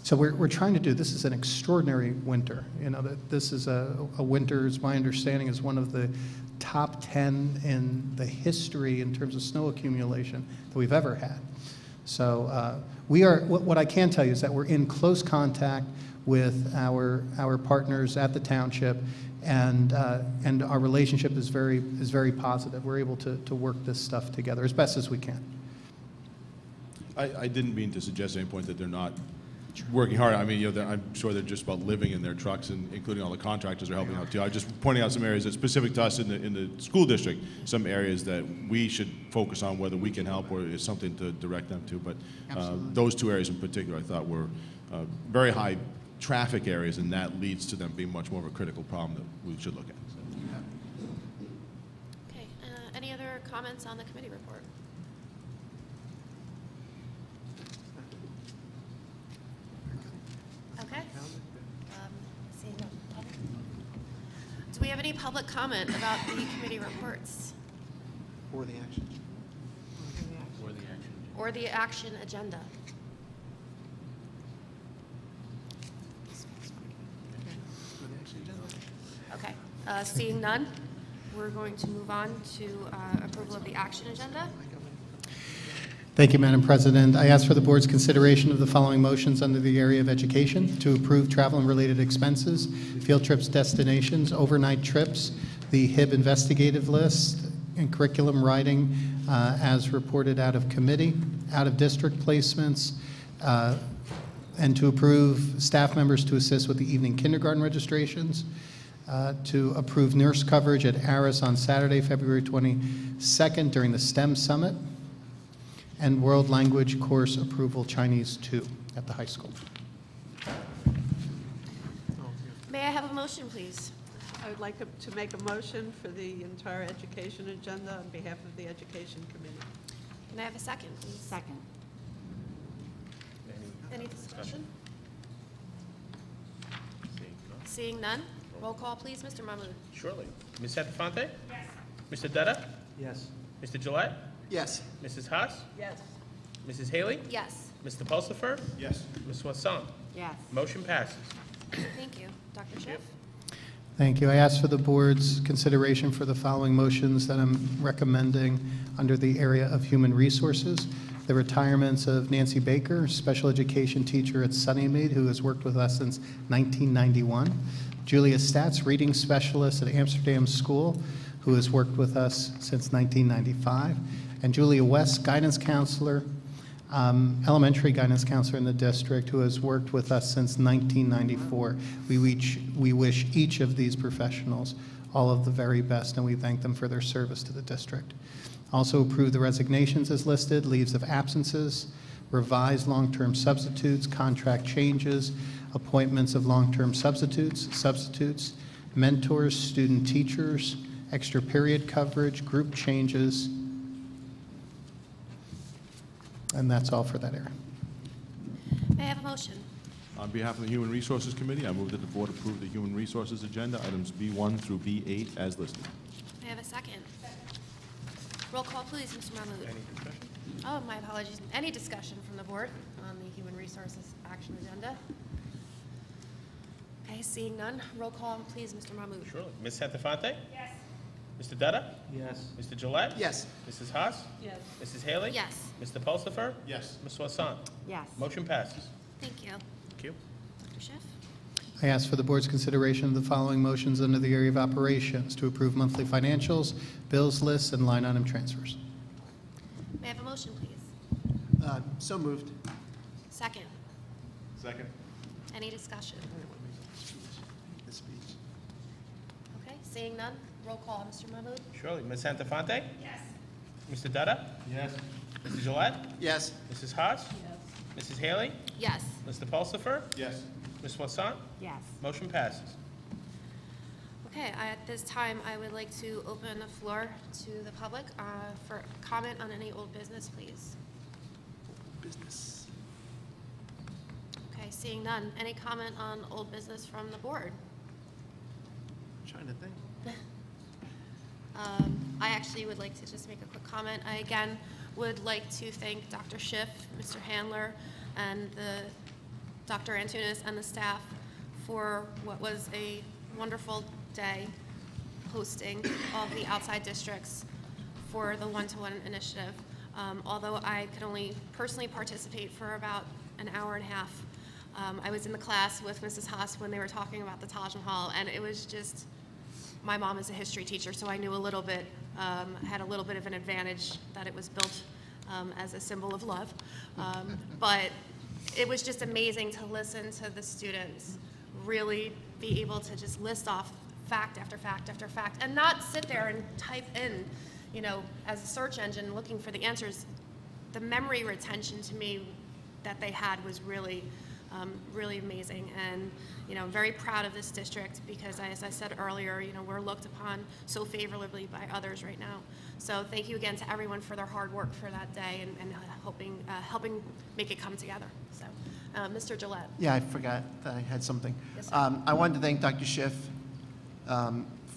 So we're trying to do, this is an extraordinary winter. You know, that this is a winter, as my understanding, is one of the top 10 in the history in terms of snow accumulation that we've ever had. So we are, what I can tell you is that we're in close contact with our partners at the township, and our relationship is very positive. We're able to work this stuff together as best as we can. I didn't mean to suggest at any point that they're not working hard. I mean, you know, I'm sure they're just about living in their trucks, and including all the contractors are helping out too. I was just pointing out some areas that's specific to us in the school district, some areas that we should focus on, whether we can help or is something to direct them to. But those two areas in particular I thought were very high traffic areas, and that leads to them being much more of a critical problem that we should look at. Okay, any other comments on the committee report? Okay. Seeing no public. Do we have any public comment about the committee reports? Or the action. Or the action agenda? Okay, seeing none, we're going to move on to approval of the action agenda. Thank you, Madam President. I ask for the board's consideration of the following motions under the area of education: to approve travel and related expenses, field trips, destinations, overnight trips, the HIB investigative list, and curriculum writing as reported out of committee, out of district placements, and to approve staff members to assist with the evening kindergarten registrations, to approve nurse coverage at ARIS on Saturday, February 22nd during the STEM Summit, and world language course approval Chinese 2 at the high school. May I have a motion, please? I would like to make a motion for the entire education agenda on behalf of the Education Committee. Can I have a second, please? Second. Any discussion? Seeing none, roll call, please. Mr. Mahmood. Surely. Ms. Santafonte? Yes. Mr. Dutta? Yes. Mr. Gillette? Yes. Mrs. Haas? Yes. Mrs. Haley? Yes. Mr. Pulsifer? Yes. Ms. Wasson? Yes. Motion passes. Thank you. Dr. Schiff? Thank you. I ask for the board's consideration for the following motions that I'm recommending under the area of human resources: the retirements of Nancy Baker, special education teacher at Sunnymead, who has worked with us since 1991; Julia Statz, reading specialist at Amsterdam School, who has worked with us since 1995; and Julia West, guidance counselor, elementary guidance counselor in the district, who has worked with us since 1994. We wish each of these professionals all of the very best, and we thank them for their service to the district. Also approve the resignations as listed, leaves of absences, revised long-term substitutes, contract changes, appointments of long-term substitutes, mentors, student teachers, extra period coverage, group changes, and that's all for that area. May I have a motion? On behalf of the Human Resources Committee, I move that the board approve the Human Resources Agenda, items B1 through B8 as listed. May I have a second? Roll call, please, Mr. Mahmood. Any discussion? Oh, my apologies. Any discussion from the board on the Human Resources Action Agenda? Okay, seeing none, roll call, please, Mr. Mahmood. Surely. Ms. Santafonte? Yes. Mr. Dutta? Yes. Mr. Gillette? Yes. Mrs. Haas? Yes. Mrs. Haley? Yes. Mr. Pulsifer? Yes. Ms. Wasson? Yes. Motion passes. Thank you. Thank you. Dr. Schiff? I ask for the board's consideration of the following motions under the area of operations: to approve monthly financials, bills lists, and line item transfers. May I have a motion, please? So moved. Second. Second. Any discussion? The speech. Okay, seeing none, roll call, Mr. Mahmood. Surely. Ms. Santafonte? Yes. Mr. Dutta? Yes. Mr. Gillette? Yes. Mrs. Haas? Yes. Mrs. Haley? Yes. Mr. Pulsifer? Yes. Ms. Wasson? Yes. Motion passes. Okay, at this time, I would like to open the floor to the public for comment on any old business, please. Business. Okay, seeing none. Any comment on old business from the board? Trying to think. I actually would like to just make a quick comment. I again would like to thank Dr. Schiff, Mr. Handler, and Dr. Antunes and the staff for what was a wonderful day hosting all of the outside districts for the one-to-one initiative. Although I could only personally participate for about an hour and a half. I was in the class with Mrs. Haas when they were talking about the Taj Mahal, and it was just, my mom is a history teacher, so I knew a little bit, had a little bit of an advantage that it was built as a symbol of love. But it was just amazing to listen to the students really be able to just list off fact after fact after fact, and not sit there and type in, as a search engine looking for the answers. The memory retention to me that they had was really, really amazing. And, I'm very proud of this district because, as I said earlier, we're looked upon so favorably by others right now. So thank you again to everyone for their hard work for that day and helping make it come together. So, Mr. Gillette. Yeah, I forgot that I had something. Yes, sir. I wanted to thank Dr. Schiff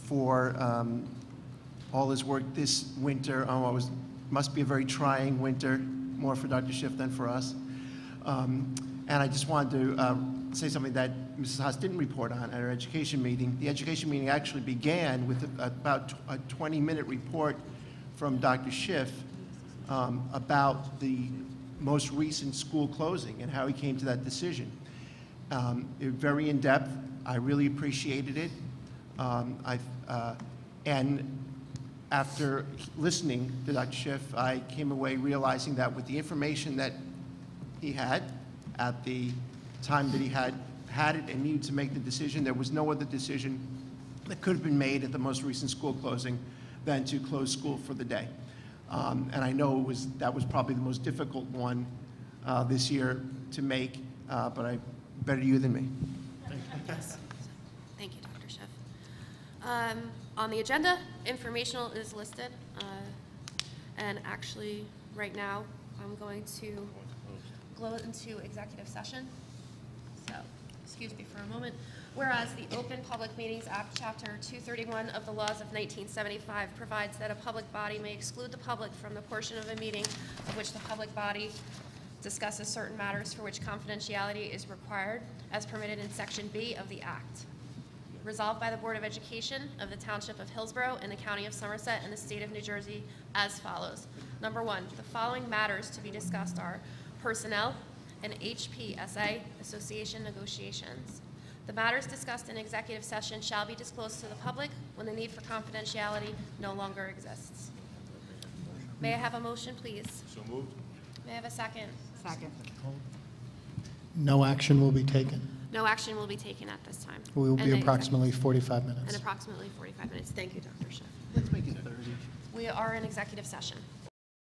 for all his work this winter. It must be a very trying winter, more for Dr. Schiff than for us. And I just wanted to say something that Mrs. Haas didn't report on at our education meeting. The education meeting actually began with about a 20-minute report from Dr. Schiff about the most recent school closing and how he came to that decision. Very in-depth. I really appreciated it. And after listening to Dr. Schiff, I came away realizing that with the information that he had at the time that he had it and needed to make the decision, there was no other decision that could have been made at the most recent school closing than to close school for the day. And I know that was probably the most difficult one this year to make, but better you than me. Yes. Thank you, Dr. Schiff. On the agenda, informational is listed. And actually, right now, I'm going to go into executive session. So, excuse me for a moment. Whereas the Open Public Meetings Act, Chapter 231 of the laws of 1975 provides that a public body may exclude the public from the portion of a meeting of which the public body discusses certain matters for which confidentiality is required, as permitted in Section B of the Act. Resolved by the Board of Education of the Township of Hillsborough in the County of Somerset and the State of New Jersey as follows. Number one, the following matters to be discussed are personnel and HPSA association negotiations. The matters discussed in executive session shall be disclosed to the public when the need for confidentiality no longer exists. May I have a motion, please? So moved. May I have a second? Second. No action will be taken. No action will be taken at this time. We will And be the approximately executive- 45 minutes. And approximately 45 minutes. Thank you, Dr. Schiff. Let's make it 30. We are in executive session.